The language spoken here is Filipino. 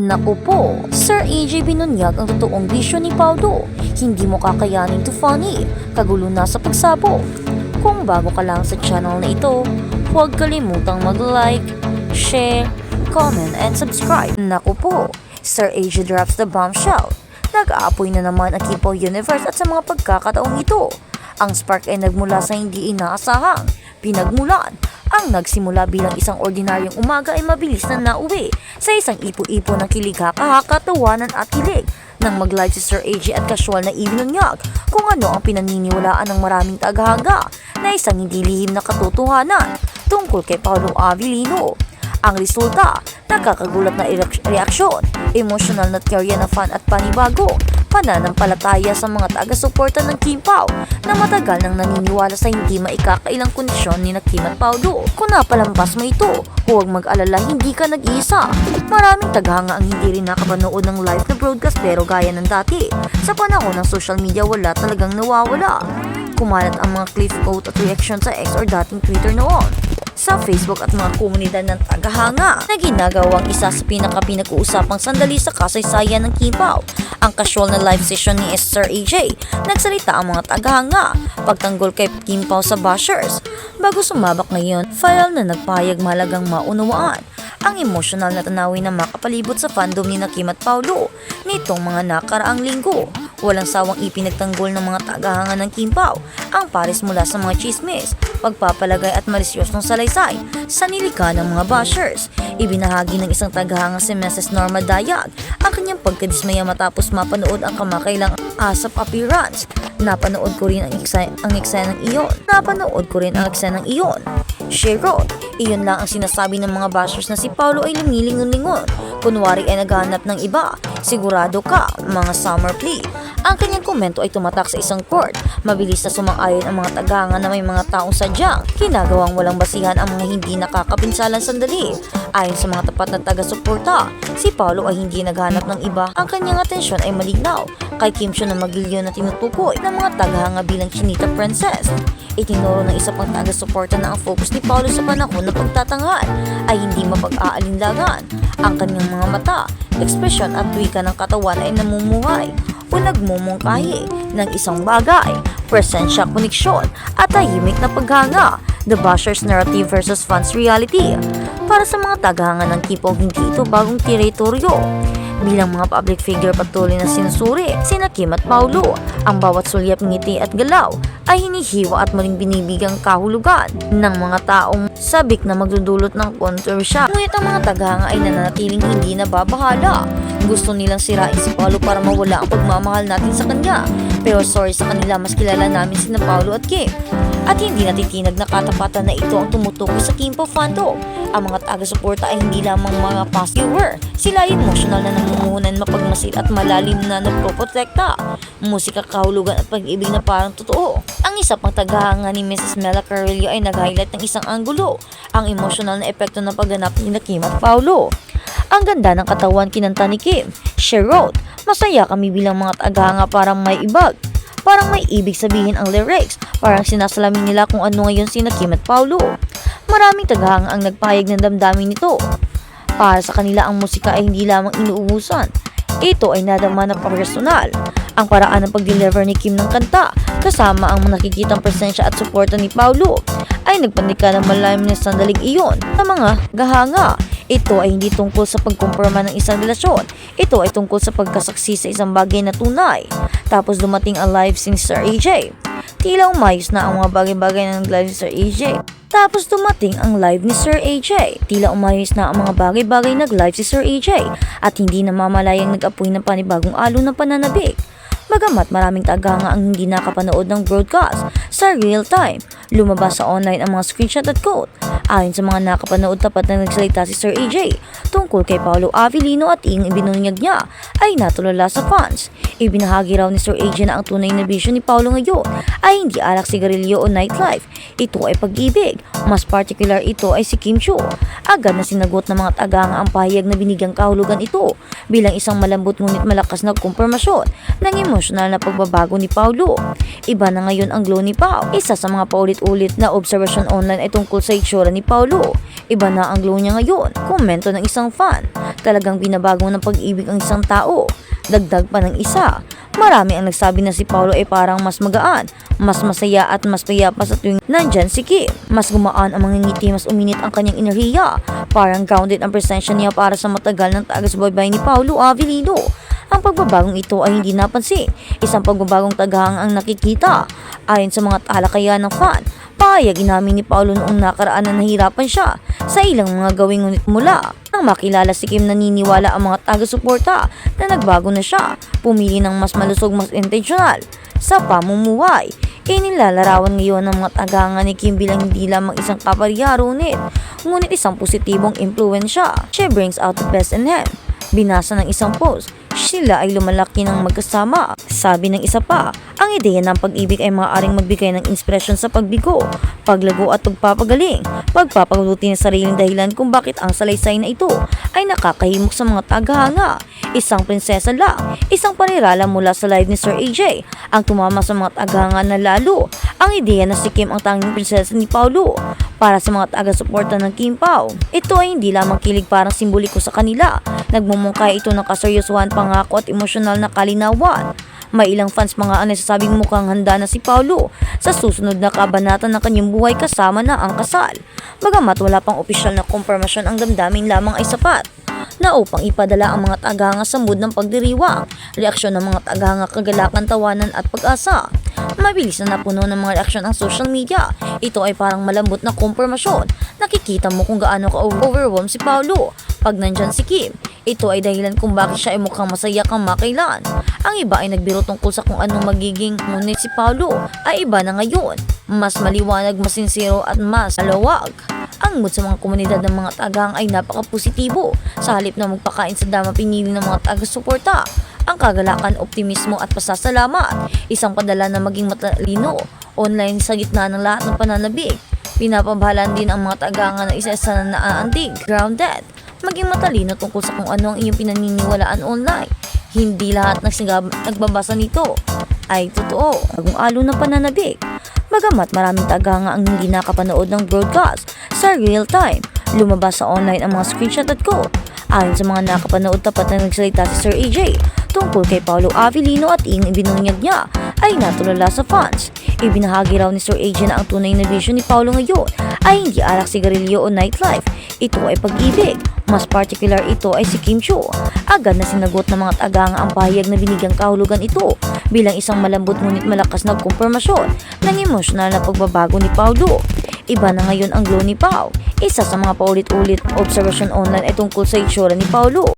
Naku po, Sir AJ binunyag ang totoong bisyo ni Paulo. Hindi mo kakayanin to funny, kagulo na sa pagsabog. Kung bago ka lang sa channel na ito, huwag kalimutang mag-like, share, comment, and subscribe. Naku po, Sir AJ drops the bombshell. Nag-aapoy na naman ang K-pop universe at sa mga pagkakataong ito. Ang spark ay nagmula sa hindi inaasahang pinagmulan. Ang nagsimula bilang isang ordinaryong umaga ay mabilis na nauwi sa isang ipo-ipo ng kiligha-kahaka, tawanan at kilig nang mag-live si Sir AJ at casual na ibinunyag kung ano ang pinaniniwalaan ng maraming tagahanga na isang hindi lihim na katotohanan tungkol kay Paolo Avellino. Ang resulta, nakakagulat na reaksyon, emosyonal na teorya na fan at panibago, pananampalataya sa mga taga-suporta ng Kim Pao na matagal nang naniniwala sa hindi maikakailang kondisyon ni Kim at Paulo. Kung napalampas mo ito, huwag mag-alala, hindi ka nag-iisa. Maraming tagahanga ang hindi rin nakapanood ng live na broadcast pero gaya ng dati. Sa panahon ng social media, wala talagang nawawala. Kumalat ang mga cliff quote at reaction sa X or dating Twitter noon, sa Facebook at mga komunidad ng tagahanga na ginagawang isa sa pinag-uusapang sandali sa kasaysayan ng Kim Pao. Ang casual na live session ni Sir AJ, nagsalita ang mga tagahanga pagtanggol kay Kim Pao sa bashers. Bago sumabak ngayon, file na nagpahayag mahalagang maunawaan ang emosyonal na tanawin na makapalibot sa fandom ni Kim at Paulo nitong mga nakaraang linggo. Walang sawang ipinagtanggol ng mga tagahanga ng Kim Pao ang pares mula sa mga chismis, pagpapalagay at malisyosong salaysay sa nilikha ng mga bashers. Ibinahagi ng isang tagahanga si Mrs. Norma Dayag ang kanyang pagkadismaya matapos mapanood ang kamakailang ASAP appearance. Napanood ko rin ang eksenang iyon. She wrote, iyon lang ang sinasabi ng mga bashers na si Paulo ay lumilingon-lingon. Kunwari ay naghahanap ng iba. Sigurado ka, mga summer plea. Ang kanyang komento ay tumatak sa isang court. Mabilis na sumang-ayon ang mga tagahanga na may mga taong sadyang ginagawang walang basihan ang mga hindi nakakapinsalang sandali. Ayon sa mga tapat na taga-suporta, si Paulo ay hindi naghanap ng iba. Ang kanyang atensyon ay malinaw kay Kim Chiu na magilyon na tinutukoy ng mga tagahanga bilang Chinita Princess. Itinuro ng isa pang taga-suporta na ang focus ni Paulo sa panahon ng pagtatanghal ay hindi mapag-aalinlangan. Ang kanyang mga mata, ekspresyon at wika ng katawan ay namumuhay o nagmumungkahi ng isang bagay, presensya, koneksyon at tahimik na paghanga. The Bashers Narrative versus Fans Reality. Para sa mga tagahanga ng K-pop, hindi ito bagong teritoryo. Bilang mga public figure, patuloy na sinusuri sina Kim at Paulo. Ang bawat sulyap, ngiti at galaw ay hinihiwa at muling binibigang kahulugan ng mga taong sabik na magdudulot ng kontrobersya. Ngunit ang mga tagahanga ay nananatiling hindi nababahala. Gusto nilang sirain si Paulo para mawala ang pagmamahal natin sa kanya. Pero sorry sa kanila, mas kilala namin sina Paulo at Kim. At hindi natitinag na katapatan na ito ang tumutukoy sa Kim Pao fandom. Ang mga taga-suporta ay hindi lamang mga past viewer. Sila ay emosyonal na namumuhunan, mapagmasid at malalim na nagpoprotekta. Musika, kahulugan at pag-ibig na parang totoo. Ang isa pang tagahanga ni Mrs. Mela Carrillo ay nag-highlight ng isang anggulo, ang emosyonal na epekto ng pagganap ni Kim at Paulo. Ang ganda ng katawan, kinanta ni Kim. She wrote, masaya kami bilang mga tagahanga, parang may ibag. Parang may ibig sabihin ang lyrics. Parang sinasalamin nila kung ano ngayon sina Kim at Paulo. Maraming tagahanga ang nagpahayag ng damdamin nito. Para sa kanila, ang musika ay hindi lamang inuubusan. Ito ay nadama na personal. Ang paraan ng pag-deliver ni Kim ng kanta, kasama ang nakikitang presensya at suporta ni Paulo, ay nagpandika ng malalim na sandaling iyon sa mga gahanga. Ito ay hindi tungkol sa pagkumpirma ng isang relasyon. Ito ay tungkol sa pagkasaksi sa isang bagay na tunay. Tapos dumating ang live si Sir AJ. Tila umayos na ang mga bagay-bagay na nag-live si Sir AJ. Tapos dumating ang live ni Sir AJ. Tila umayos na ang mga bagay-bagay nag-live si Sir AJ. At hindi namamalayang nag-apoy ng panibagong alon ng pananabik. Bagamat maraming tagahanga ang hindi nakapanood ng broadcast sa real time, lumabas sa online ang mga screenshot at quote. Ayon sa mga nakapanood, tapat na nagsalita si Sir AJ tungkol kay Paolo Avellino at iyong ibinunyag niya ay natulala sa fans. Ibinahagi raw ni Sir AJ na ang tunay na bisyo ni Paolo ngayon ay hindi alak, sigarilyo o nightlife. Ito ay pag-ibig. Mas particular ito ay si Kim Chiu. Agad na sinagot ng mga tagahanga ang pahayag na binigyang kahulugan ito bilang isang malambot ngunit malakas na kumpirmasyon ng emosyonal na pagbabago ni Paulo. Iba na ngayon ang glow ni Pau. Isa sa mga paulit-ulit na obserbasyon online ay tungkol sa itsura ni Paulo. Iba na ang glow niya ngayon. Komento ng isang fan. Talagang binabago ng pag-ibig ang isang tao. Dagdag pa ng isa. Marami ang nagsabi na si Paulo ay parang mas magaan, mas masaya at mas payapa sa tuwing nandyan si Kim. Mas gumaan ang mga ngiti, mas uminit ang kanyang enerhiya. Parang grounded ang presensya niya para sa matagal ng taga-subaybay ni Paulo Avellino. Ang pagbabagong ito ay hindi napansin. Isang pagbabagong tagahang ang nakikita. Ayon sa mga talakayan ng fan, pahayag inamin ni Paulo noong nakaraan na nahirapan siya sa ilang mga gawing ngunit mula nang makilala si Kim, naniniwala ang mga taga-suporta na nagbago na siya, pumili ng mas malusog, mas intensyonal sa pamumuhay. Inilalarawan ngayon ng mga tagahanga ni Kim bilang hindi lamang isang kaparyaro ngunit isang positibong impluensya. She brings out the best in him. Binasa ng isang post, sila ay lumalaki ng magkasama. Sabi ng isa pa, ang ideya ng pag-ibig ay maaaring magbigay ng inspirasyon sa pagbigo, paglago at pagpapagaling, pagpapaguti ng sariling dahilan kung bakit ang salaysay na ito ay nakakahimok sa mga tagahanga. Isang prinsesa lang, isang panirala mula sa live ni Sir AJ ang tumama sa mga tagahanga na lalo ang ideya na si Kim ang tanging prinsesa ni Paulo. Para sa mga taga-suporta ng Kim Pao, ito ay hindi lamang kilig, parang simboliko sa kanila. Nagmumungkay ito ng kaseryosohan, pangako at emosyonal na kalinawan. May ilang fans mga nagsasabing mukhang handa na si Paulo sa susunod na kabanata ng kanyang buhay kasama na ang kasal. Bagamat wala pang opisyal na kumpirmasyon, ang damdamin lamang ay sapat na upang ipadala ang mga tagahanga sa mood ng pagdiriwang. Reaksyon ng mga tagahanga, kagalakan, tawanan at pag-asa. Mabilis na napuno ng mga reaksyon ang social media. Ito ay parang malambot na kumpirmasyon. Nakikita mo kung gaano ka-overwhelmed si Paulo pag nandyan si Kim. Ito ay dahilan kung bakit siya ay mukhang masaya kang makailan. Ang iba ay nagbiro tungkol sa kung anong magiging, ngunit si Paulo ay iba na ngayon. Mas maliwanag, mas sincero at mas malawag. Ang mood sa mga komunidad ng mga tagang ay napaka-positibo. Sa halip na magpakain sa dama, pinili ng mga taga-suporta ang kagalakan, optimismo at pasasalamat. Isang padala na maging matalino online sa gitna ng lahat ng pananabik. Pinapabahalan din ang mga tagahanga na isa-isa na naaantig, grounded, maging matalino tungkol sa kung ano ang iyong pinaniniwalaan online. Hindi lahat nagbabasa nito ay totoo. Bagong alo ng pananabik. Bagamat maraming tagahanga ang hindi nakapanood ng broadcast sa real time, lumabas sa online ang mga screenshot at quote. Ayon sa mga nakapanood, tapat na nagsalita si Sir AJ tungkol kay Paulo Avellino at iyong ibinunyag niya ay natulala sa fans. Ibinahagi raw ni Sir AJ na ang tunay na vision ni Paulo ngayon ay hindi alak, sigarilyo o nightlife. Ito ay pag-ibig. Mas particular ito ay si Kim Chiu. Agad na sinagot ng mga tagahanga ang pahayag na binigyang kahulugan ito bilang isang malambot ngunit malakas na kumpirmasyon ng emosyonal na pagbabago ni Paulo. Iba na ngayon ang glow ni Pau. Isa sa mga paulit-ulit obserbasyon online ay tungkol sa itsura ni Paulo.